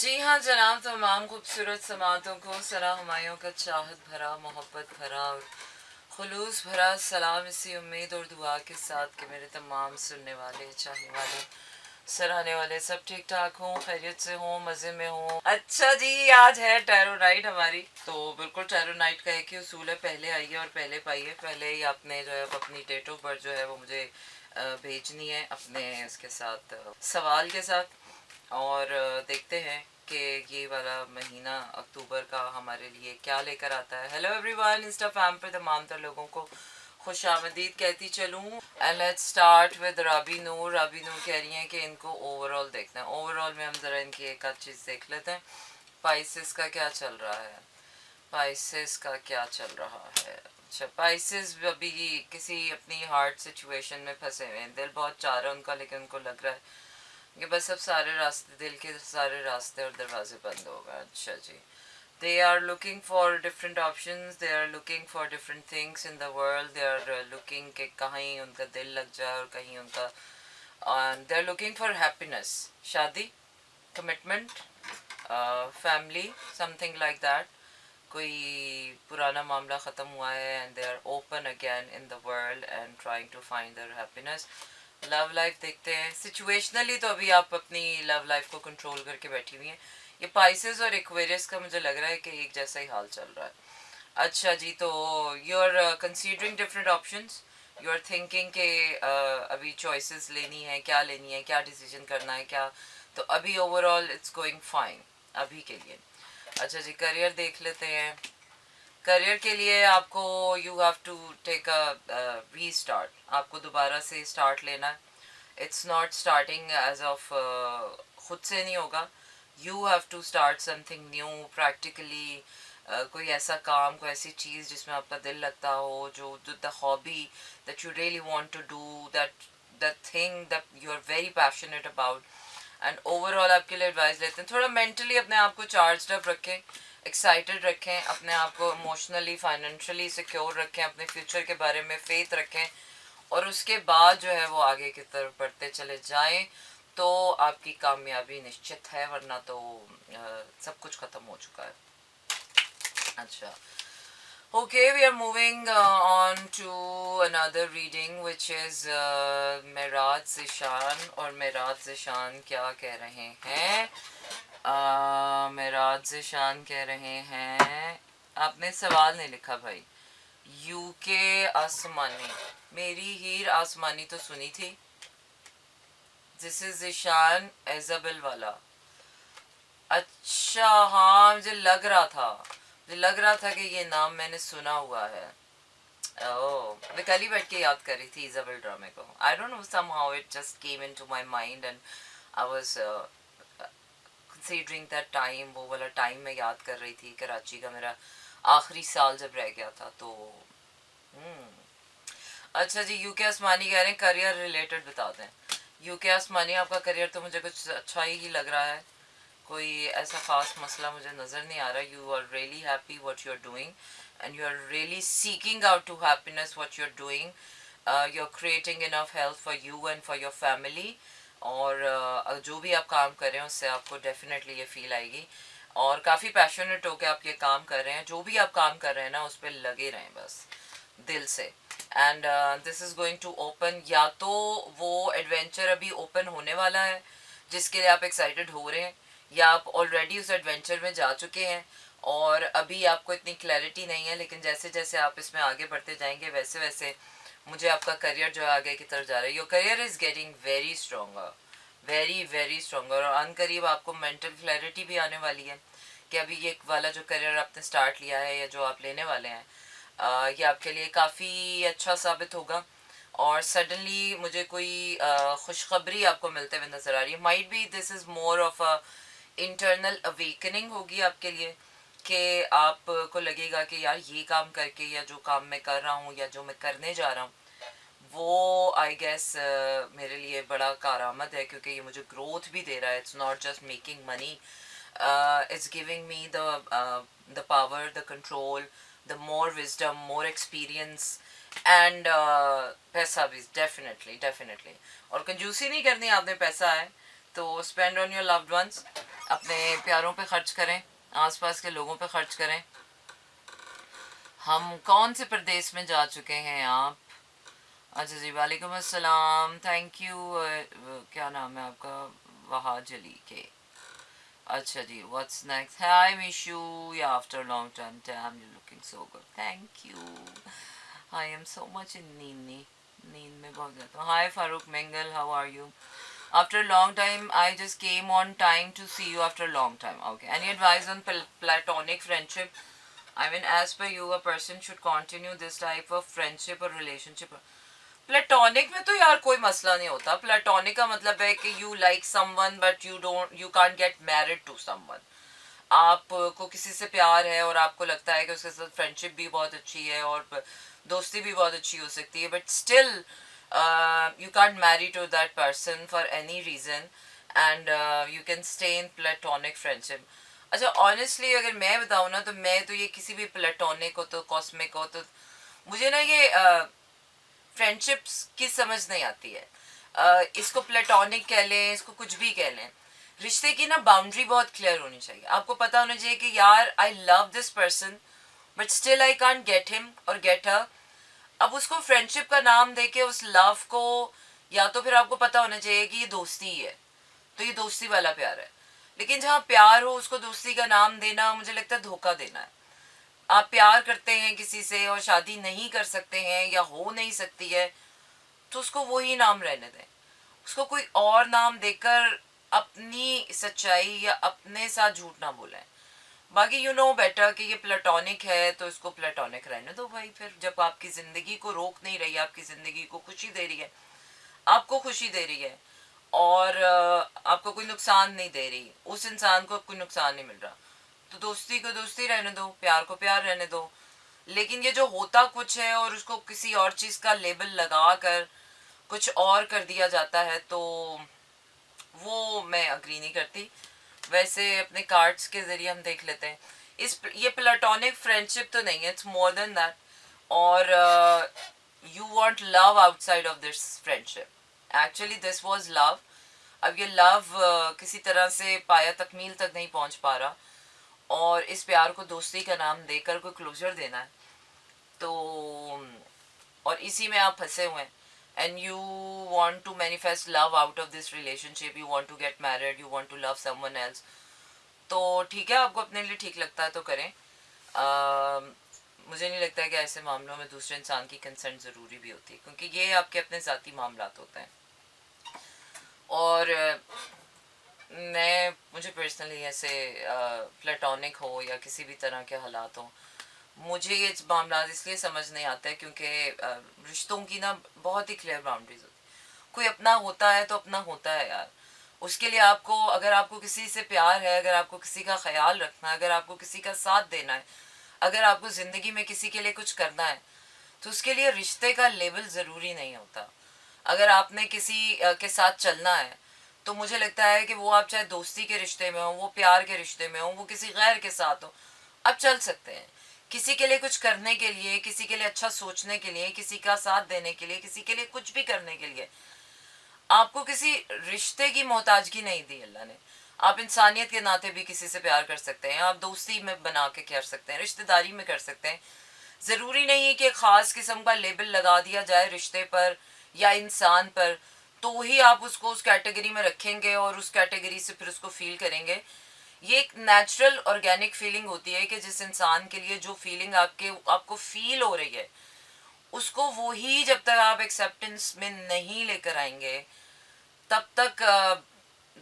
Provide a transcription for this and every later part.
जी हाँ जनाब, तमाम खूबसूरत समातों को सना हमायों का चाहत भरा, मोहब्बत भरा और खुलूस भरा सलाम, इसी उम्मीद और दुआ के साथ कि मेरे तमाम सुनने वाले, चाहने वाले, सराहने वाले सब ठीक ठाक हों, खैरियत से हों, मज़े में हों। अच्छा जी, आज है टैरो नाइट हमारी। तो बिल्कुल टैरो नाइट का एक ही उसूल है, पहले आइए और पहले पाइए। पहले ही आपने जो है अपनी डेट ऑफ बर्थ जो है वो मुझे भेजनी है अपने इसके साथ, सवाल के साथ। और देखते हैं कि ये वाला महीना अक्टूबर का हमारे लिए क्या लेकर आता है। हेलो एवरीवन, इंस्टा फैम पे तमाम तर लोगों को खुश आमदीद कहती चलूँ। एंड लेट्स स्टार्ट विद राबी नूर। राबी नूर कह रही हैं कि इनको ओवरऑल देखना है। ओवरऑल में हम ज़रा इनकी एक आध चीज़ देख लेते हैं। पाइसिस का क्या चल रहा है, पाइसिस का क्या चल रहा है। अच्छा, पाइसिस अभी किसी अपनी हार्ड सिचुएशन में फंसे हुए हैं। दिल बहुत चाह रहा है उनका, लेकिन उनको लग रहा है कि बस अब सारे रास्ते, दिल के सारे रास्ते और दरवाजे बंद हो गए। अच्छा जी, they are looking for different options, they are looking for different things in the world, they are looking कि कहीं उनका दिल लग जाए और कहीं उनका they are looking for happiness, शादी, commitment, family, something like that। कोई पुराना मामला ख़त्म हुआ है and they are open again in the world and trying to find their happiness। Love life देखते हैं। सिचुएशनली तो अभी आप अपनी लव लाइफ को कंट्रोल करके बैठी हुई हैं। ये पाइसेस और एक्वेरियस का मुझे लग रहा है कि एक जैसा ही हाल चल रहा है। अच्छा जी, तो you are considering different options, you are thinking के अभी चॉइसेस लेनी है, क्या लेनी है, क्या डिसीजन करना है, क्या। तो अभी ओवरऑल इट्स गोइंग फाइन अभी के लिए। अच्छा जी, करियर देख लेते हैं। करियर के लिए आपको you have to take a restart, आपको दोबारा से स्टार्ट लेना है। It's not starting edge of, खुद से नहीं होगा। You have to start something new practically. कोई ऐसा काम, कोई ऐसी चीज़ जिसमें आपका दिल लगता हो, जो the hobby that you really want to do, that thing that you are very passionate about. And overall आपके लिए एडवाइस लेते हैं, थोड़ा मेंटली अपने आप को चार्ज अप रखें, एक्साइटेड रखें, अपने आप को इमोशनली, फाइनेंशियली सिक्योर रखें, अपने फ्यूचर के बारे में फेथ रखें, और उसके बाद जो है वो आगे की तरफ बढ़ते चले जाएं तो आपकी कामयाबी निश्चित है, वरना तो सब कुछ ख़त्म हो चुका है। अच्छा, okay, we are moving on to another reading which is Meraj Zeeshan. और मेराज ज़िशान क्या कह रहे हैं? मेराज ज़िशान कह रहे हैं, आपने सवाल नहीं लिखा भाई। यूके आसमानी, मेरी हीर आसमानी तो सुनी थी। दिस इज ज़िशान एजाबेल वाला। अच्छा हाँ, मुझे लग रहा था, मुझे लग रहा था कि ये नाम मैंने सुना हुआ है। ओह, मैं कल ही बैठ के याद कर रही थी इजाबेल ड्रामे को। आई don't no, somehow it just came into my mind and I was considering that time. वो वाला टाइम मैं याद कर रही थी, कराची का मेरा आखिरी साल जब रह गया था तो। अच्छा जी, यूके आसमानी कह रहे हैं करियर रिलेटेड बता दें। यूके आसमानी, आपका करियर तो मुझे कुछ अच्छा ही लग रहा है, कोई ऐसा खास मसला मुझे नज़र नहीं आ रहा। You are really happy what you are doing and you are really seeking out to happiness what you are doing. You are creating enough health for you and for your family. और जो भी आप काम कर रहे हैं उससे आपको डेफिनेटली ये फील आएगी, और काफ़ी पैशनेट होकर आप ये काम कर रहे हैं। जो भी आप काम कर रहे हैं ना, उस पर लगे रहें बस दिल से। And this is going to open, या तो वो एडवेंचर अभी ओपन होने वाला है जिसके लिए आप एक्साइटेड हो रहे हैं, या आप ऑलरेडी उस एडवेंचर में जा चुके हैं और अभी आपको इतनी क्लैरिटी नहीं है, लेकिन जैसे जैसे आप इसमें आगे बढ़ते जाएंगे वैसे वैसे मुझे आपका करियर जो है आगे की तरफ जा रहा है। Your career is getting very stronger, very very stronger. और अनकरीब आपको मेंटल क्लैरिटी भी आने वाली है कि अभी ये वाला जो करियर आपने स्टार्ट लिया है या जो आप लेने वाले हैं, ये आपके लिए काफ़ी अच्छा साबित होगा। और सडनली मुझे कोई खुशखबरी आपको मिलते हुए नज़र आ रही है। Might be this is more of a internal awakening होगी आपके लिए, कि आपको लगेगा कि यार ये काम करके, या जो काम मैं कर रहा हूँ या जो मैं करने जा रहा हूँ, वो आई गेस मेरे लिए बड़ा कारआमद है, क्योंकि ये मुझे ग्रोथ भी दे रहा है। It's not just making money, it's giving me the power, the control, the more wisdom, more experience and पैसा भी डेफिनेटली डेफिनेटली। और कंजूसी नहीं करनी आपने, पैसा है तो spend on your loved ones, अपने प्यारों पे खर्च करें, आसपास के लोगों पे खर्च करें। हम कौन से प्रदेश में जा चुके हैं आप? अच्छा जी, वालेकुम अस्सलाम, थैंक यू। क्या नाम है आपका? वहाजली के। अच्छा जी, what's next? Hi Mishu, yeah after long time, damn you looking so good, thank you. I am so much in नींद में बहुत ज़्यादा हूँ। Hi Farooq Mengal, how are you? After a long time, I just came on time to see you after a long time. Okay. Any advice on platonic friendship? I mean, as per you, a person should continue this type of friendship or relationship. Platonic में तो यार कोई मसला नहीं होता। Platonic का मतलब है कि you like someone but you can't get married to someone. आपको किसी से प्यार है और आपको लगता है कि उसके साथ फ्रेंडशिप भी बहुत अच्छी है और दोस्ती भी बहुत अच्छी हो सकती है, but still you can't marry to that person for any reason and you can stay in platonic friendship. अच्छा, ऑनेस्टली अगर मैं बताऊँ ना, तो मैं तो ये किसी भी प्लेटोनिक हो तो कॉस्मिक हो तो मुझे ना ये फ्रेंडशिप्स की समझ नहीं आती है। इसको प्लेटोनिक कह लें, इसको कुछ भी कह लें, रिश्ते की ना बाउंड्री बहुत क्लियर होनी चाहिए। आपको पता होना चाहिए कि यार I love this person but still I can't get him और गेट हर। अब उसको फ्रेंडशिप का नाम देके उस लव को, या तो फिर आपको पता होना चाहिए कि ये दोस्ती ही है, तो ये दोस्ती वाला प्यार है। लेकिन जहाँ प्यार हो उसको दोस्ती का नाम देना मुझे लगता है धोखा देना है। आप प्यार करते हैं किसी से और शादी नहीं कर सकते हैं या हो नहीं सकती है, तो उसको वही नाम रहने दें। उसको कोई और नाम देकर अपनी सच्चाई या अपने साथ झूठ ना बोलें। बाकी यू नो बेटर कि ये प्लेटोनिक है तो इसको प्लेटोनिक रहने दो भाई। फिर जब आपकी ज़िंदगी को रोक नहीं रही, आपकी ज़िंदगी को खुशी दे रही है, आपको खुशी दे रही है और आपको कोई नुकसान नहीं दे रही, उस इंसान को कोई नुकसान नहीं मिल रहा, तो दोस्ती को दोस्ती रहने दो, प्यार को प्यार रहने दो। लेकिन ये जो होता कुछ है और उसको किसी और चीज़ का लेबल लगा कर कुछ और कर दिया जाता है, तो वो मैं अग्री नहीं करती। वैसे अपने कार्ड्स के ज़रिए हम देख लेते हैं, ये प्लेटोनिक फ्रेंडशिप तो नहीं है, इट्स मोर देन दैट। और you want love outside of this friendship. Actually this was love. अब ये लव किसी तरह से पाया तकमील तक नहीं पहुंच पा रहा और इस प्यार को दोस्ती का नाम देकर कोई क्लोजर देना है, तो और इसी में आप फंसे हुए हैं। And you want to manifest love out of this relationship, you want to get married, you want to love someone else, तो ठीक है, आपको अपने लिए ठीक लगता है तो करें। मुझे नहीं लगता है कि ऐसे मामलों में दूसरे इंसान की कंसेंट ज़रूरी भी होती है, क्योंकि ये आपके अपने ज़ाती मामलात होते हैं। और मुझे पर्सनली ऐसे प्लेटोनिक हो या किसी भी तरह के हालात हो, मुझे ये मामला इसलिए समझ नहीं आता है क्योंकि रिश्तों की ना बहुत ही क्लियर बाउंड्रीज होती है। कोई अपना होता है तो अपना होता है यार। उसके लिए आपको, अगर आपको किसी से प्यार है, अगर आपको किसी का ख्याल रखना है, अगर आपको किसी का साथ देना है, अगर आपको ज़िंदगी में किसी के लिए कुछ करना है, तो उसके लिए रिश्ते का लेवल ज़रूरी नहीं होता। अगर आपने किसी के साथ चलना है, तो मुझे लगता है कि वो आप चाहे दोस्ती के रिश्ते में हो, वो प्यार के रिश्ते में हो, वो किसी गैर के साथ हो, आप चल सकते हैं। किसी के लिए कुछ करने के लिए, किसी के लिए अच्छा सोचने के लिए, किसी का साथ देने के लिए, किसी के लिए कुछ भी करने के लिए आपको किसी रिश्ते की मोहताजगी नहीं दी अल्लाह ने। आप इंसानियत के नाते भी किसी से प्यार कर सकते हैं, आप दोस्ती में बना के कर सकते हैं, रिश्तेदारी में कर सकते हैं। ज़रूरी नहीं है कि ख़ास किस्म का लेबल लगा दिया जाए रिश्ते पर या इंसान पर तो ही आप उसको उस कैटेगरी में रखेंगे और उस कैटेगरी से फिर उसको फील करेंगे। ये एक नेचुरल ऑर्गेनिक फीलिंग होती है कि जिस इंसान के लिए जो फीलिंग आपको फील हो रही है, उसको वो ही जब तक आप एक्सेप्टेंस में नहीं लेकर आएंगे, तब तक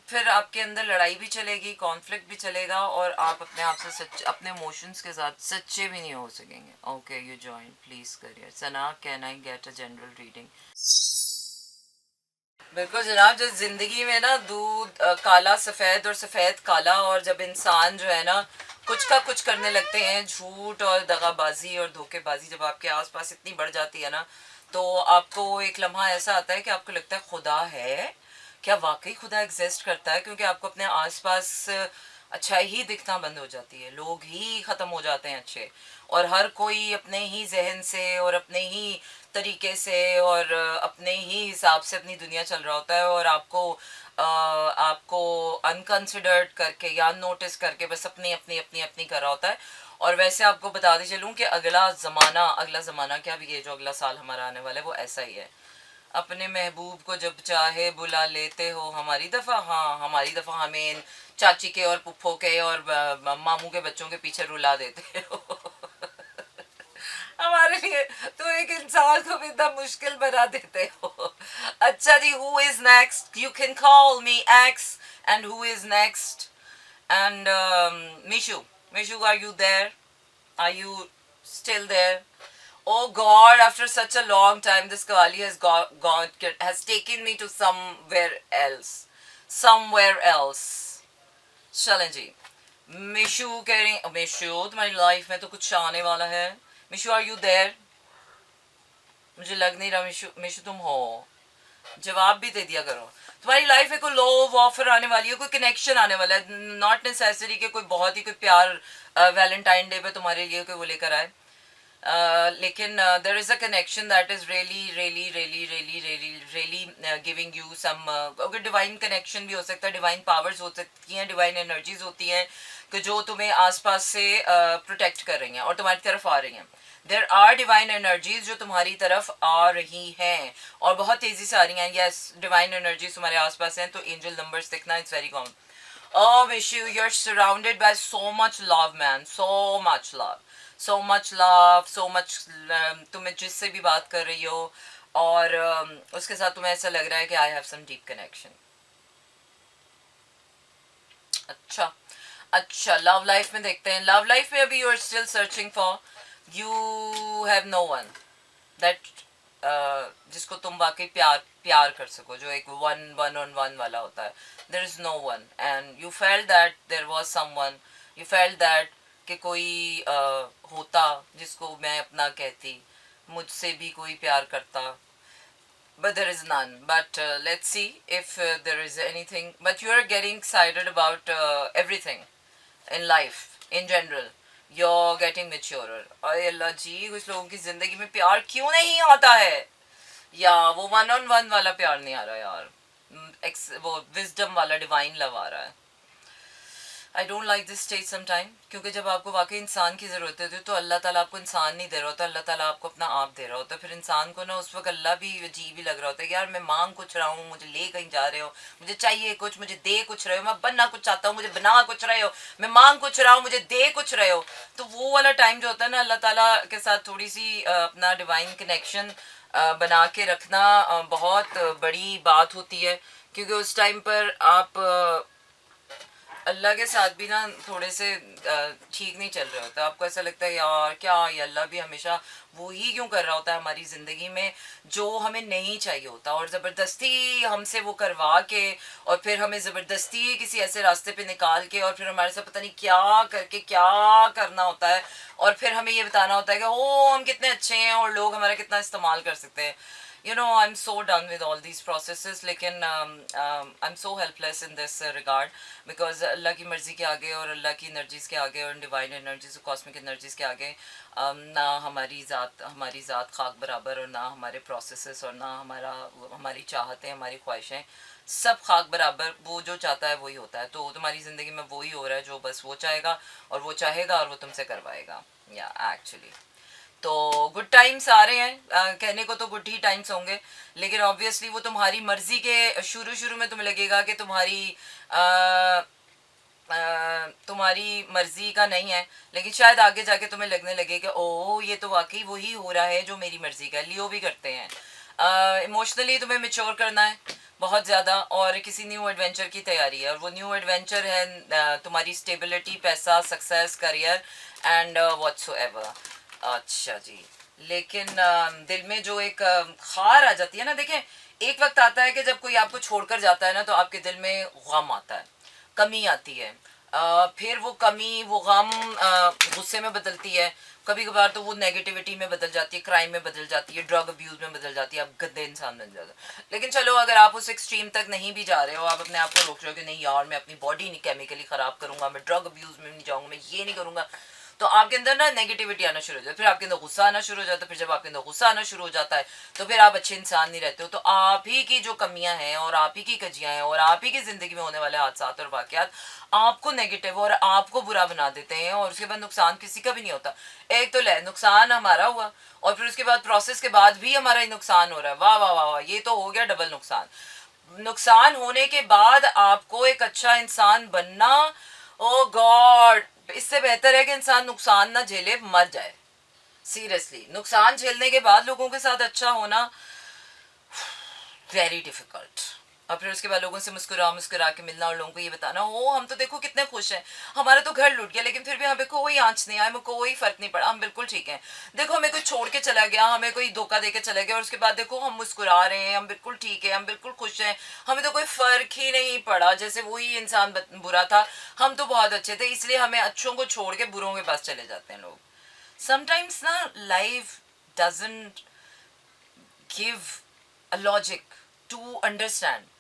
फिर आपके अंदर लड़ाई भी चलेगी, कॉन्फ्लिक्ट भी चलेगा और आप अपने आप से अपने इमोशंस के साथ सच्चे भी नहीं हो सकेंगे। Okay, you join please career. Sana, can I get a general reading? बिल्कुल जनाब, जो जिंदगी में ना दूध काला सफ़ेद और सफ़ेद काला, और जब इंसान जो है ना कुछ का कुछ करने लगते हैं, झूठ और दगाबाजी और धोखेबाजी जब आपके आसपास इतनी बढ़ जाती है ना, तो आपको एक लम्हा ऐसा आता है कि आपको लगता है खुदा है क्या, वाकई खुदा एग्जिस्ट करता है? क्योंकि आपको अपने आसपास अच्छाई ही दिखना बंद हो जाती है, लोग ही ख़त्म हो जाते हैं अच्छे, और हर कोई अपने ही जहन से और अपने ही तरीके से और अपने ही हिसाब से अपनी दुनिया चल रहा होता है, और आपको अनकंसिडर्ड करके या नोटिस करके बस अपनी अपनी अपनी अपनी कर रहा होता है। और वैसे आपको बताते चलूँ कि अगला ज़माना क्या, भी ये जो अगला साल हमारा आने वाला है वो ऐसा ही है। अपने महबूब को जब चाहे बुला लेते हो, हमारी दफ़ा, हाँ हमारी दफ़ा हमें इन चाची के और पुप्पो के और मामू के बच्चों के पीछे रुला देते हो। हमारे लिए तो एक इंसान को भी इतना मुश्किल बना देते हो। अच्छा जी, who is next? You can call me X. And who is next? And Mishu, are you there? Are you still there? Oh God! After such a long time, this Kavali has taken me to somewhere else. Somewhere else. चलें जी। मिशु कह रही, मिशु तुम्हारी life में तो कुछ आने वाला है। Mishu, are you there? मुझे लग नहीं रहा मिशु। मिशु तुम हो, जवाब भी दे दिया करो। तुम्हारी लाइफ में कोई लव ऑफर आने वाली है, कोई कनेक्शन आने वाला है। नॉट नेसेसरी कि कोई बहुत ही कोई प्यार वैलेंटाइन डे पे तुम्हारे लिए कोई वो लेकर आए, लेकिन there is a connection that is really really really really really really giving you some, अगर डिवाइन कनेक्शन भी हो सकता है, डिवाइन पावर्स हो सकती हैं, डिवाइन एनर्जीज होती हैं कि जो तुम्हें आसपास से प्रोटेक्ट कर रही हैं और तुम्हारी तरफ आ रही हैं। देर आर डिवाइन एनर्जीज जो तुम्हारी तरफ आ रही हैं और बहुत तेज़ी से आ रही हैं। यस, डिवाइन एनर्जीज तुम्हारे आसपास हैं, तो एंजल नंबर्स देखना, it's very common. Oh, Vishu, you're surrounded by so much love, man. So much love. So much love, so much तुम्हें जिससे भी बात कर रही हो और उसके साथ तुम्हें ऐसा लग रहा है कि I have some deep connection. अच्छा अच्छा, लव लाइफ में देखते हैं। लव लाइफ में अभी you are still searching for, you have no one that, जिसको तुम वाकई प्यार कर सको, जो एक वन ऑन वन वाला होता है। There is no one and you felt that there was someone, you felt that कि कोई होता जिसको मैं अपना कहती, मुझसे भी कोई प्यार करता, but there is none. But let's see if there is anything. But you are getting excited about everything in life in general. You're getting maturer. अरे अल्लाह जी, कुछ लोगों की जिंदगी में प्यार क्यों नहीं आता है, या वो वन ऑन वन वाला प्यार नहीं आ रहा यार, वो विजडम वाला डिवाइन लव आ रहा है। I don't like this stage sometime, क्योंकि जब आपको वाकई इंसान की ज़रूरत होती है तो अल्लाह ताला आपको इंसान नहीं दे रहा होता, अल्लाह ताला आपको अपना आप दे रहा होता है। फिर इंसान को ना उस वक्त अल्लाह भी अजीब ही लग रहा होता है कि यार मैं मांग कुछ रहा हूँ, मुझे ले कहीं जा रहे हो, मुझे चाहिए कुछ, मुझे दे कुछ रहे हो, मैं बनना कुछ चाहता हूँ, मुझे बना कुछ रहे हो, मैं मांग कुछ रहा हूँ, मुझे दे कुछ रहे हो। तो वो वाला टाइम जो होता है ना, अल्लाह ताला के साथ थोड़ी सी अपना डिवाइन कनेक्शन बना के रखना बहुत बड़ी बात होती है, क्योंकि उस टाइम पर आप अल्लाह के साथ भी ना थोड़े से ठीक नहीं चल रहे होते। आपको ऐसा लगता है यार क्या ये अल्लाह भी हमेशा वो ही क्यों कर रहा होता है हमारी ज़िंदगी में जो हमें नहीं चाहिए होता, और ज़बरदस्ती हमसे वो करवा के और फिर हमें ज़बरदस्ती किसी ऐसे रास्ते पे निकाल के और फिर हमारे साथ पता नहीं क्या करके क्या करना होता है, और फिर हमें ये बताना होता है कि ओ हम कितने अच्छे हैं और लोग हमारा कितना इस्तेमाल कर सकते हैं। You know, I'm so done with all these processes, लेकिन I'm so helpless in this regard, because अल्लाह की मर्ज़ी के आगे और अल्लाह की एनर्जीज़ के आगे और डिवाइन एनर्जीज़ कॉस्मिक एनर्जीज़ के आगे ना हमारी ज़ात खाक बराबर, और ना हमारे प्रोसेसेस, और ना हमारी चाहतें, हमारी ख्वाहिशें, सब खाक बराबर। वो जो चाहता है वही होता है। तो तुम्हारी ज़िंदगी में वही हो रहा है जो बस वो चाहेगा और वो चाहेगा और वो तुमसे करवाएगा, या एक्चुअली। तो गुड टाइम्स आ रहे हैं, कहने को तो गुड ही टाइम्स होंगे, लेकिन ऑब्वियसली वो तुम्हारी मर्जी के शुरू में तुम्हें लगेगा कि तुम्हारी मर्जी का नहीं है, लेकिन शायद आगे जाके तुम्हें लगने लगे कि ओह ये तो वाकई वही हो रहा है जो मेरी मर्जी का है। लियो भी करते हैं। इमोशनली तुम्हें मेच्योर करना है बहुत ज़्यादा, और किसी न्यू एडवेंचर की तैयारी है, और वो न्यू एडवेंचर है तुम्हारी स्टेबिलिटी, पैसा, सक्सेस, करियर एंड व्हाट्सोएवर। अच्छा जी, लेकिन दिल में जो एक खार आ जाती है ना, देखें एक वक्त आता है कि जब कोई आपको छोड़कर जाता है ना तो आपके दिल में गम आता है, कमी आती है, फिर वो कमी, वो गम गुस्से में बदलती है, कभी कभार तो वो नेगेटिविटी में बदल जाती है, क्राइम में बदल जाती है, ड्रग अब्यूज में बदल जाती है, आप गंदे इंसान बन जाते हो। लेकिन चलो, अगर आप उस एक्सट्रीम तक नहीं भी जा रहे हो, आप अपने आप को रोक रहे हो कि नहीं यार मैं अपनी बॉडी नहीं केमिकली ख़राब करूँगा, मैं ड्रग अब्यूज़ में नहीं जाऊँगा, मैं ये नहीं करूँगा, तो आपके अंदर ना नेगेटिविटी आना शुरू हो जाता है, फिर आपके अंदर गुस्सा आना शुरू हो जाता है, फिर जब आपके अंदर गुस्सा आना शुरू हो जाता है तो फिर आप अच्छे इंसान नहीं रहते हो। तो आप ही की जो कमियां हैं और आप ही की कजियां हैं और आप ही की ज़िंदगी में होने वाले हादसा और वाक़यात आपको नेगेटिव और आपको बुरा बना देते हैं, और उसके बाद नुकसान किसी का भी नहीं होता। एक तो ले नुकसान हमारा हुआ और फिर उसके बाद प्रोसेस के बाद भी हमारा ही नुकसान हो रहा है, वाह वाह वाह वाह, ये तो हो गया डबल नुकसान। नुकसान होने के बाद आपको एक अच्छा इंसान बनना, ओ गॉड, इससे बेहतर है कि इंसान नुकसान ना झेले, मर जाए। सीरियसली, नुकसान झेलने के बाद लोगों के साथ अच्छा होना वेरी डिफिकल्ट। और फिर उसके बाद लोगों से मुस्कुरा मुस्कुरा के मिलना और लोगों को ये बताना, ओ हम तो देखो कितने खुश हैं, हमारा तो घर लूट गया लेकिन फिर भी हमें कोई आंच नहीं आया, हमें कोई फर्क नहीं पड़ा, हम बिल्कुल ठीक हैं। देखो हमें कोई छोड़ के चला गया, हमें कोई धोखा दे के चला गया और उसके बाद देखो हम मुस्कुरा रहे हैं, हम बिल्कुल ठीक है, हम बिल्कुल खुश हैं, हमें तो कोई फर्क ही नहीं पड़ा, जैसे वही इंसान बुरा था, हम तो बहुत अच्छे थे। इसलिए हमें अच्छों को छोड़ के बुरों के पास चले जाते हैं लोग। समटाइम्स ना life doesn't give a logic to understand.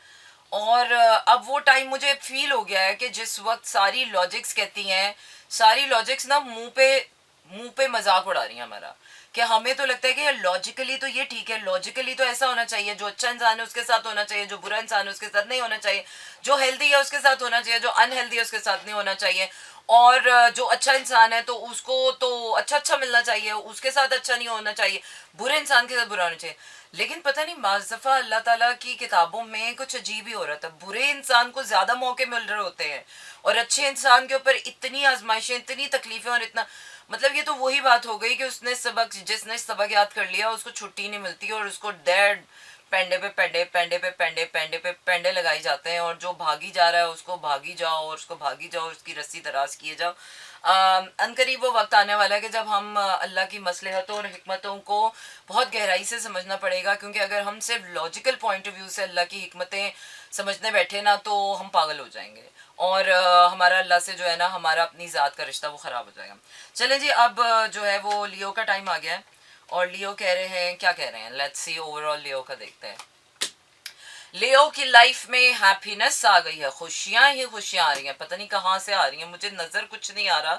और अब वो टाइम मुझे फील हो गया है कि जिस वक्त सारी लॉजिक्स कहती हैं, सारी लॉजिक्स ना मुंह पे मजाक उड़ा रही हैं हमारा, कि हमें तो लगता है कि लॉजिकली तो ये ठीक है, लॉजिकली तो ऐसा होना चाहिए, जो अच्छा इंसान है उसके साथ होना चाहिए, जो बुरा इंसान है उसके साथ नहीं होना चाहिए, जो हेल्दी है उसके साथ होना चाहिए, जो अनहेल्दी है उसके साथ नहीं होना चाहिए, और जो अच्छा इंसान है तो उसको तो अच्छा अच्छा मिलना चाहिए, उसके साथ अच्छा नहीं होना चाहिए, बुरे इंसान के साथ बुरा होना चाहिए। लेकिन पता नहीं माज़फ़ा अल्लाह ताला की किताबों में कुछ अजीब ही हो रहा था, बुरे इंसान को ज़्यादा मौके मिल रहे होते हैं और अच्छे इंसान के ऊपर इतनी आजमाइशें, इतनी तकलीफ़ें और इतना, मतलब ये तो वही बात हो गई कि जिसने सबक याद कर लिया उसको छुट्टी नहीं मिलती और उसको डेड पेंडे पे पेंडे पेंडे पे पेंडे पेंडे पे पेंडे लगाई जाते हैं, और जो भागी जा रहा है उसको भागी जाओ और उसको भागी जाओ, उसकी रस्सी दराज किए जाओ। अनकरीब वो वक्त आने वाला है कि जब हम अल्लाह की मसलहतों और हिकमतों को बहुत गहराई से समझना पड़ेगा, क्योंकि अगर हम सिर्फ लॉजिकल पॉइंट ऑफ व्यू से अल्लाह की हिकमतें समझने बैठे ना तो हम पागल हो जाएंगे और हमारा अल्लाह से जो है ना, हमारा अपनी ज़ात का रिश्ता वो ख़राब हो जाएगा। चलें जी, अब जो है वो लियो का टाइम आ गया है और लियो कह रहे हैं, क्या कह रहे हैं, लेट्स सी ओवरऑल लियो का देखते हैं। लियो की लाइफ में हैप्पीनेस आ गई है, खुशियां ही खुशियां आ रही हैं, पता नहीं कहाँ से आ रही हैं, मुझे नज़र कुछ नहीं आ रहा।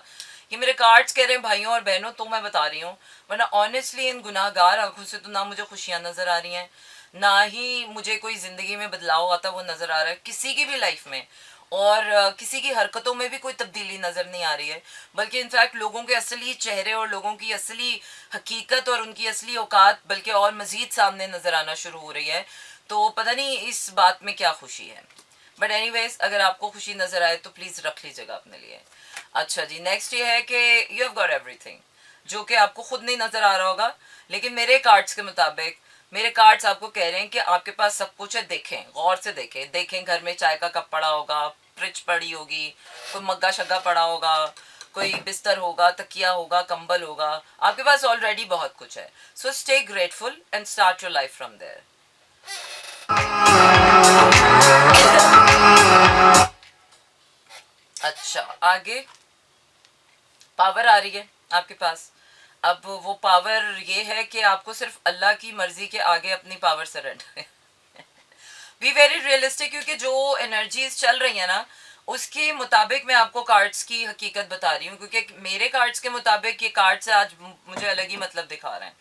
ये मेरे कार्ड्स कह रहे हैं भाइयों और बहनों, तो मैं बता रही हूँ, वरना ऑनेस्टली इन गुनाहगार आंखों से तो ना मुझे खुशियां नज़र आ रही हैं, ना ही मुझे कोई ज़िंदगी में बदलाव आता वो नज़र आ रहा है किसी की भी लाइफ में, और किसी की हरकतों में भी कोई तब्दीली नज़र नहीं आ रही है, बल्कि इनफैक्ट लोगों के असली चेहरे और लोगों की असली हकीकत और उनकी असली औकात बल्कि और मज़ीद सामने नज़र आना शुरू हो रही है। तो पता नहीं इस बात में क्या खुशी है, बट एनीवेज अगर आपको खुशी नज़र आए तो प्लीज़ रख लीजिएगा अपने लिए। अच्छा जी, नेक्स्ट ये है कि यू हैव गॉट एवरीथिंग, जो कि आपको खुद नहीं नज़र आ रहा होगा, लेकिन मेरे कार्ड्स के मुताबिक, मेरे कार्ड्स आपको कह रहे हैं कि आपके पास सब कुछ है, देखें, गौर से देखें, देखें घर में चाय का कप पड़ा होगा, फ्रिज पड़ी होगी, कोई मग्गा शग्गा पड़ा होगा, कोई बिस्तर होगा, तकिया होगा, कंबल होगा, आपके पास ऑलरेडी बहुत कुछ है। So stay grateful and start your life from there. अच्छा, आगे पावर आ रही है आपके पास। अब वो पावर ये है कि आपको सिर्फ अल्लाह की मर्जी के आगे अपनी power surrender be very realistic, क्योंकि जो एनर्जीज चल रही है ना उसके मुताबिक मैं आपको कार्ड्स की हकीकत बता रही हूँ, क्योंकि मेरे कार्ड्स के मुताबिक ये कार्ड्स आज मुझे अलग ही मतलब दिखा रहे हैं।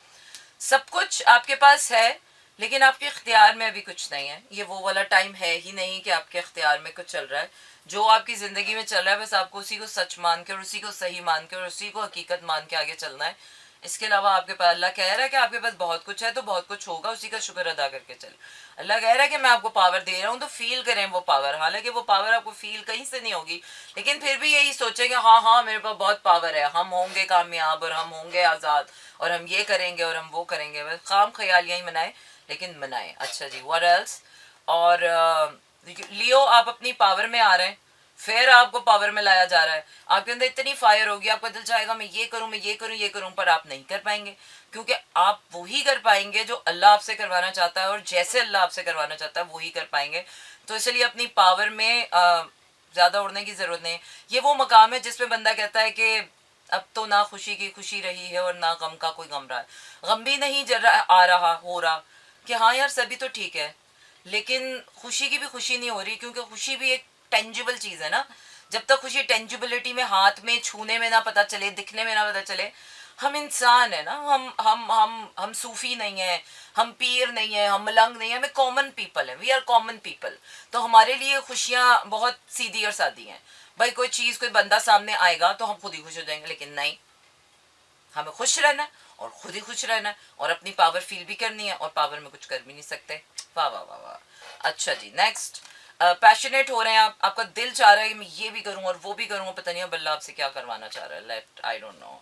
सब कुछ आपके पास है लेकिन आपके इख्तियार में अभी कुछ नहीं है, ये वो वाला टाइम है ही नहीं कि आपके इख्तियार में कुछ चल रहा है। जो आपकी ज़िंदगी में चल रहा है बस आपको उसी को सच मान के और उसी को सही मान के और उसी को हकीकत मान के आगे चलना है। इसके अलावा आपके पास, अल्लाह कह रहा है कि आपके पास बहुत कुछ है तो बहुत कुछ होगा, उसी का शुक्र अदा करके चले। अल्लाह कह रहा है कि मैं आपको पावर दे रहा हूँ तो फील करें वो पावर, हालांकि वो पावर आपको फील कहीं से नहीं होगी, लेकिन फिर भी यही सोचें कि हाँ हाँ मेरे पास बहुत पावर है, हम होंगे कामयाब और हम होंगे आज़ाद और हम ये करेंगे और हम वो करेंगे, बस खाम ख्यालियाँ ही मनाएं लेकिन मनाएं। अच्छा जी, व्हाट एल्स। और लियो आप अपनी पावर में आ रहे हैं, फिर आपको पावर में लाया जा रहा है, आपके अंदर इतनी फायर होगी, आपका दिल चाहेगा मैं ये करूं, मैं ये करूं, ये करूं, पर आप नहीं कर पाएंगे, क्योंकि आप वही कर पाएंगे जो अल्लाह आपसे करवाना चाहता है और जैसे अल्लाह आपसे करवाना चाहता है वही कर पाएंगे। तो इसलिए अपनी पावर में ज़्यादा उड़ने की ज़रूरत नहीं। ये वो मकाम है जिसमें बंदा कहता है कि अब तो ना खुशी की खुशी रही है और ना गम का कोई गम रहा है। गम भी नहीं जर आ रहा हो रहा कि हाँ यार सभी तो ठीक है, लेकिन खुशी की भी खुशी नहीं हो रही, क्योंकि खुशी भी एक टेंजिबल चीज़ है ना। जब तक खुशी टेंजिबिलिटी में, हाथ में छूने में ना पता चले, दिखने में ना पता चले, हम इंसान है ना। हम सूफी नहीं है, हम पीर नहीं है, हम मलंग नहीं है, हमें कॉमन पीपल है, वी आर कॉमन पीपल। तो हमारे लिए खुशियाँ बहुत सीधी और सादी हैं। भाई कोई चीज़, कोई बंदा सामने आएगा तो हम खुद ही खुश हो जाएंगे, लेकिन नहीं, हमें खुश रहना है और खुद ही खुश रहना है और अपनी पावर फील भी करनी है, और पावर में कुछ कर भी नहीं सकते। वाह वाह वाह वाह। अच्छा जी, नेक्स्ट। पैशनेट हो रहे हैं आप, आपका दिल चाह रहा है कि मैं ये भी करूँ और वो भी करूँ, पता नहीं बल्ला आपसे क्या करवाना चाह रहा है, let I don't know.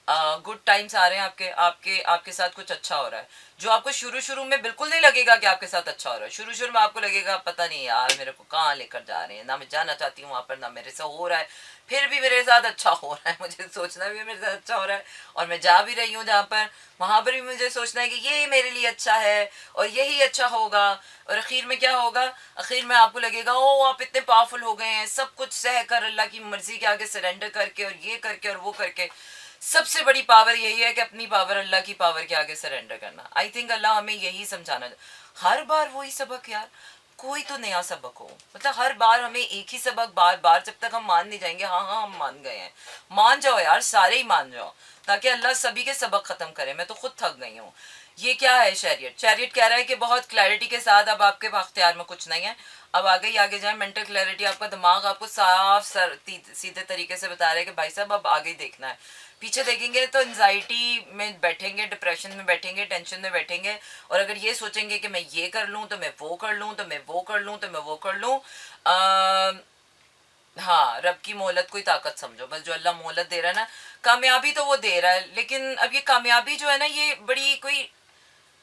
Good times आ रहे हैं आपके आपके आपके साथ, कुछ अच्छा हो रहा है जो आपको शुरू शुरू में बिल्कुल नहीं लगेगा कि आपके साथ अच्छा हो रहा है। शुरू शुरू में आपको लगेगा पता नहीं यार मेरे को कहाँ लेकर जा रहे हैं, ना मैं जाना चाहती हूँ वहाँ पर, ना मेरे से हो रहा है, फिर भी मेरे साथ अच्छा हो रहा है, मुझे सोचना भी मेरे साथ अच्छा हो रहा है, और मैं जा भी रही हूँ जहाँ पर, वहाँ पर भी मुझे सोचना है कि ये मेरे लिए अच्छा है और यही अच्छा होगा। और आखिर में क्या होगा, आखिर में आपको लगेगा ओ आप इतने पावरफुल हो गए हैं, सब कुछ सह कर अल्लाह की मर्जी के आगे सरेंडर करके और ये करके और वो करके। सबसे बड़ी पावर यही है कि अपनी पावर अल्लाह की पावर के आगे सरेंडर करना। आई थिंक अल्लाह हमें यही समझाना, हर बार वही सबक यार, कोई तो नया सबक हो, मतलब हर बार हमें एक ही सबक बार बार, जब तक हम मान नहीं जाएंगे हाँ हाँ हम मान गए हैं। मान जाओ यार, सारे ही मान जाओ, ताकि अल्लाह सभी के सबक खत्म करे। मैं तो खुद थक गई हूँ। ये क्या है, शरीयत शरीयत कह रहा है कि बहुत क्लैरिटी के साथ, अब आपके अख्तियार में कुछ नहीं है, अब आगे ही आगे जाए। मेंटल क्लैरिटी, आपका दिमाग आपको साफ सीधे तरीके से बता रहा है कि भाई साहब अब आगे ही देखना है। पीछे देखेंगे तो एंजाइटी में बैठेंगे, डिप्रेशन में बैठेंगे, टेंशन में बैठेंगे, और अगर ये सोचेंगे कि मैं ये कर लूँ तो मैं वो कर लूँ, तो मैं वो कर लूँ तो मैं वो कर लूँ, हाँ रब की मोहलत कोई ताकत समझो, बस जो अल्लाह मोहलत दे रहा है ना, कामयाबी तो वो दे रहा है, लेकिन अब ये कामयाबी जो है ना, ये बड़ी कोई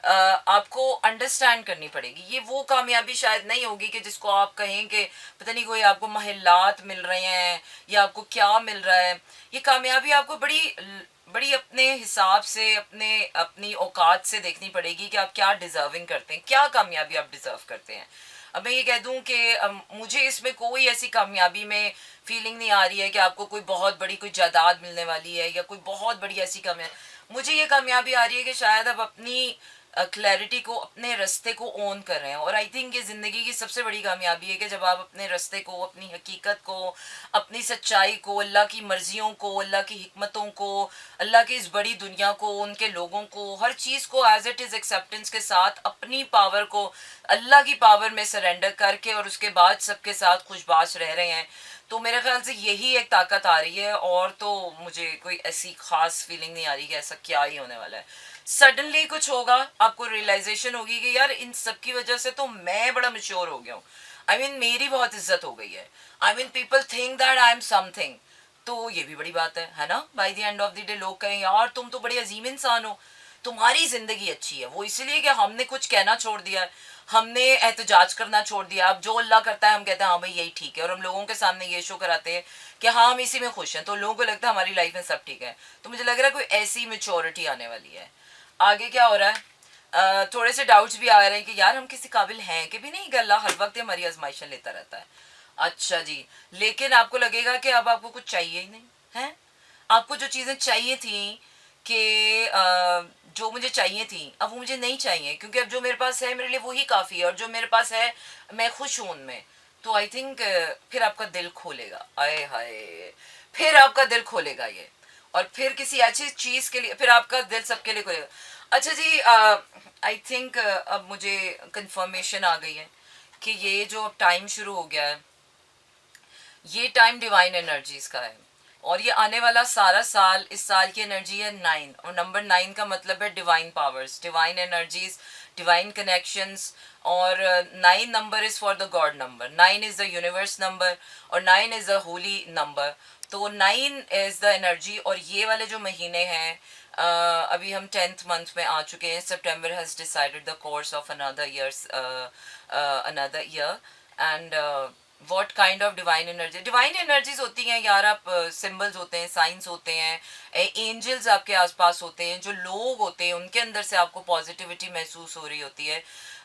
आपको अंडरस्टैंड करनी पड़ेगी। ये वो कामयाबी शायद नहीं होगी कि जिसको आप कहें कि पता नहीं कोई आपको महलात मिल रहे हैं या आपको क्या मिल रहा है। ये कामयाबी आपको बड़ी बड़ी अपने हिसाब से, अपने अपनी औकात से देखनी पड़ेगी कि आप क्या डिजर्विंग करते हैं, क्या कामयाबी आप डिजर्व करते हैं। अब मैं ये कह दूं कि मुझे इसमें कोई ऐसी कामयाबी में फीलिंग नहीं आ रही है कि आपको कोई बहुत बड़ी कोई जायदाद मिलने वाली है या कोई बहुत बड़ी ऐसी कामयाबी। मुझे ये कामयाबी आ रही है कि शायद आप अपनी क्लैरिटी को, अपने रास्ते को ओन कर रहे हैं। और आई थिंक ये ज़िंदगी की सबसे बड़ी कामयाबी है कि जब आप अपने रास्ते को, अपनी हकीकत को, अपनी सच्चाई को, अल्लाह की मर्जियों को, अल्लाह की हिकमतों को, अल्लाह की इस बड़ी दुनिया को, उनके लोगों को, हर चीज़ को एज इट इज़ एक्सेप्टेंस के साथ, अपनी पावर को अल्लाह की पावर में सरेंडर करके और उसके बाद सबके साथ खुशबाश रह रहे हैं, तो मेरे ख्याल से यही एक ताकत आ रही है। और तो मुझे कोई ऐसी खास फीलिंग नहीं आ रही कि ऐसा क्या ही होने वाला है। सडनली कुछ होगा, आपको रियलाइजेशन होगी कि यार इन सब की वजह से तो मैं बड़ा मच्योर हो गया हूँ। आई मीन मेरी बहुत इज्जत हो गई है। I mean people think that I am something. तो ये भी बड़ी बात है ना। By the end of the day लोग कहें यार तुम तो बड़े अजीम इंसान हो, तुम्हारी जिंदगी अच्छी है। वो इसलिए कि हमने कुछ कहना छोड़ दिया है, हमने एहतजाज करना छोड़ दिया। अब जो अल्लाह करता है हम कहते हैं हाँ भाई यही ठीक है, और हम लोगों के सामने ये शो कराते हैं कि हाँ हम इसी में खुश हैं, तो लोगों को लगता है हमारी लाइफ में सब ठीक है। तो मुझे लग रहा है कोई ऐसी मेच्योरिटी आने वाली है। आगे क्या हो रहा है, थोड़े से डाउट्स भी आ रहे हैं कि यार हम किसी काबिल हैं कि भी नहीं, कि अल्लाह हर वक्त हमारी आजमाइशें लेता रहता है। अच्छा जी, लेकिन आपको लगेगा कि अब आपको कुछ चाहिए ही नहीं है। आपको जो चीज़ें चाहिए थी कि जो मुझे चाहिए थी अब वो मुझे नहीं चाहिए, क्योंकि अब जो मेरे पास है मेरे लिए वही काफ़ी है, और जो मेरे पास है मैं खुश हूँ उनमें। तो आई थिंक फिर आपका दिल खोलेगा, आए हाय, फिर आपका दिल खोलेगा ये, और फिर किसी अच्छी चीज़ के लिए फिर आपका दिल सबके लिए खोलेगा। अच्छा जी, आई थिंक अब मुझे कंफर्मेशन आ गई है कि ये जो अब टाइम शुरू हो गया है, ये टाइम डिवाइन एनर्जीज का है, और ये आने वाला सारा साल, इस साल की एनर्जी है 9, और नंबर 9 का मतलब है divine powers, divine energies, divine connections. और 9 number is for the God number, 9 is the universe number, और 9 इज़ द होली नंबर। तो 9 इज़ द एनर्जी। और ये वाले जो महीने हैं, अभी हम 10th मंथ में आ चुके हैं। September has decided the course of another year and what kind of divine energy, divine energies होती हैं यार, आप सिम्बल्स होते हैं, साइंस होते हैं, एंजल्स आपके आसपास होते हैं, जो लोग होते हैं उनके अंदर से आपको पॉजिटिविटी महसूस हो रही होती है।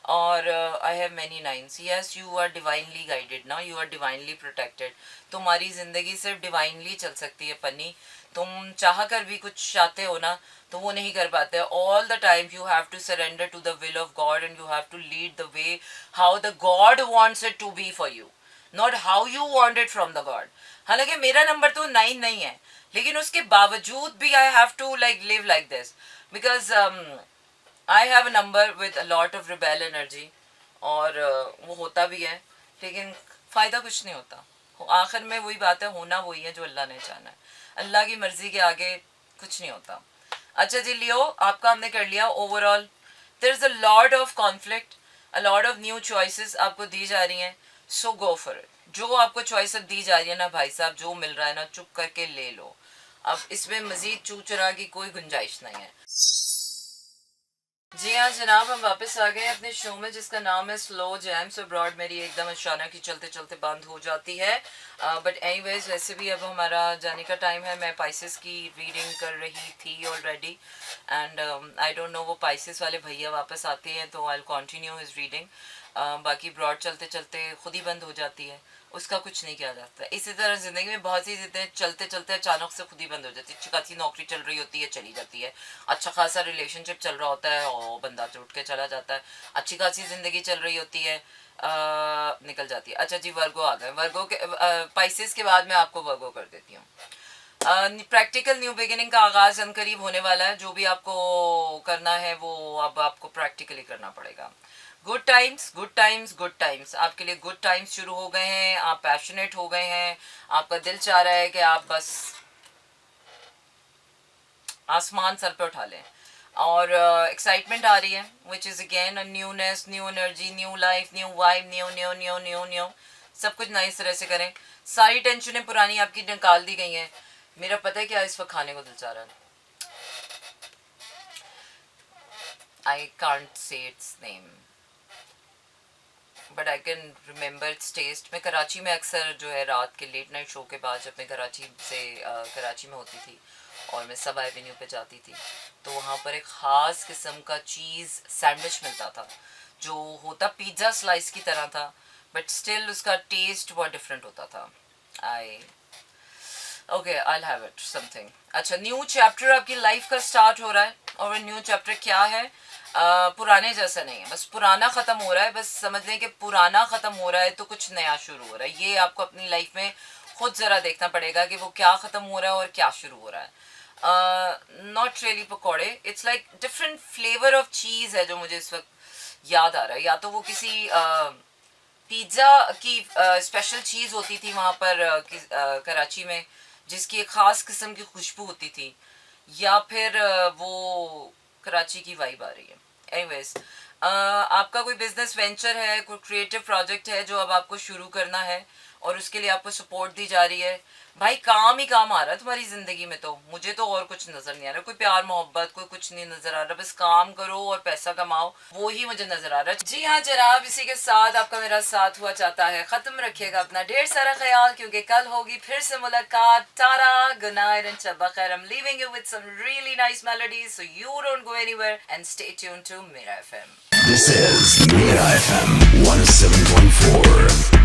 और I have many nines. Yes, you are divinely guided ना, यू आर डिवाइनली प्रोटेक्टेड. तुम्हारी ज़िंदगी सिर्फ डिवाइनली चल सकती है पन्नी. तुम चाह कर भी कुछ चाहते हो ना तो वो नहीं कर पाते. All the time you have to surrender to the will of God and you have to lead the way how the God wants it to be for you, not how you want it from the God. हालांकि मेरा number तो 9 नहीं है, लेकिन उसके बावजूद भी I have to like live like this because I have a number with a lot of rebel energy. और वो होता भी है, लेकिन फ़ायदा कुछ नहीं होता. आखिर में वही बात है, होना वही है जो अल्लाह ने चाहना है. अल्लाह की मर्ज़ी के आगे कुछ नहीं होता. अच्छा जी लियो, आपका हमने कर लिया overall. There is a lot of conflict, a lot of new choices आपको दी जा रही हैं. So go for it. जो आपको चॉइस अब दी जा रही है ना भाई साहब, जो मिल रहा है ना चुप करके ले लो. अब इसमें मज़ीद चू चुरा की कोई गुंजाइश नहीं है. जी हाँ जनाब, हम वापस आ गए अपने शो में जिसका नाम है स्लो जैम्स अब्रॉड. मेरी एकदम अचानक ही चलते चलते बंद हो जाती है. बट एनीवेज वैसे भी अब हमारा जाने का टाइम है. मैं पाइसेस की रीडिंग कर रही थी already and I don't no वो पाइसेस वाले भैया वापस आते हैं तो आई कंटिन्यू हिज रीडिंग. बाकी ब्रॉड चलते चलते खुद ही बंद हो जाती है, उसका कुछ नहीं किया जाता. इसी तरह ज़िंदगी में बहुत सी चीज़ें चलते चलते अचानक से खुद ही बंद हो जाती है. अच्छी खासी नौकरी चल रही होती है, चली जाती है. अच्छा खासा रिलेशनशिप चल रहा होता है और बंदा टूट के चला जाता है. अच्छी खासी ज़िंदगी चल रही होती है, निकल जाती है. अच्छा जी वर्गो आ गए. वर्गो के पाइसेस के बाद मैं आपको वर्गो कर देती हूँ. प्रैक्टिकल न्यू बिगिनिंग का आगाज़ अनकरीब होने वाला है. जो भी आपको करना है वो अब आपको प्रैक्टिकली करना पड़ेगा. Good times good times good times, आपके लिए गुड टाइम्स शुरू हो गए हैं. आप पैशनेट हो गए हैं. आपका दिल चाह रहा है कि आप बस आसमान सर पे उठा लें. और एक्साइटमेंट आ रही है which is again a newness, new energy, new life, new vibe, new new new new new. सब कुछ नई तरह से करें. सारी टेंशनें पुरानी आपकी निकाल दी गई हैं. मेरा पता है क्या इस वक्त खाने को दिल चाह रहा है. I can't say its name but I can remember its taste. मैं कराची में अक्सर जो है रात के लेट नाइट शो के बाद जब मैं कराची में होती थी और मैं सब एवेन्यू पे जाती थी तो वहाँ पर एक ख़ास किस्म का चीज़ सैंडविच मिलता था जो होता पिज़्ज़ा स्लाइस की तरह था बट स्टिल उसका टेस्ट बहुत डिफरेंट होता था. Okay I have it something. अच्छा, न्यू चैप्टर आपकी लाइफ का स्टार्ट हो रहा है और न्यू चैप्टर क्या है? पुराने जैसा नहीं है, बस पुराना ख़त्म हो रहा है. बस समझ लें कि पुराना ख़त्म हो रहा है तो कुछ नया शुरू हो रहा है. ये आपको अपनी लाइफ में खुद ज़रा देखना पड़ेगा कि वो क्या ख़त्म हो रहा है और क्या शुरू हो रहा है. Not really pakode, it's like different flavour of चीज़ है जो मुझे इस वक्त याद आ रहा है. या तो वो किसी पिज़्ज़ा की स्पेशल चीज़ होती थी वहाँ पर कराची में जिसकी एक ख़ास किस्म की खुशबू होती थी, या फिर वो कराची की वाइब आ रही है. एनीवेज, आपका कोई बिजनेस वेंचर है, कोई क्रिएटिव प्रोजेक्ट है जो अब आपको शुरू करना है और उसके लिए आपको सपोर्ट दी जा रही है. भाई काम ही काम आ रहा है तुम्हारी ज़िंदगी में. तो मुझे तो और कुछ नज़र नहीं आ रहा, कोई प्यार मोहब्बत कोई कुछ नहीं नज़र आ रहा. बस काम करो और पैसा कमाओ, वो ही मुझे नज़र आ रहा है. जी हाँ जनाब, इसी के साथ आपका मेरा साथ हुआ चाहता है ख़त्म. रखिएगा अपना ढेर सारा ख्याल क्योंकि कल होगी फिर से मुलाकात. टाटा, गुड नाइट एंड शब खैर. I'm leaving you with some really nice melodies, so you don't go anywhere and stay tuned to Mera FM. This is Mera FM 107.4.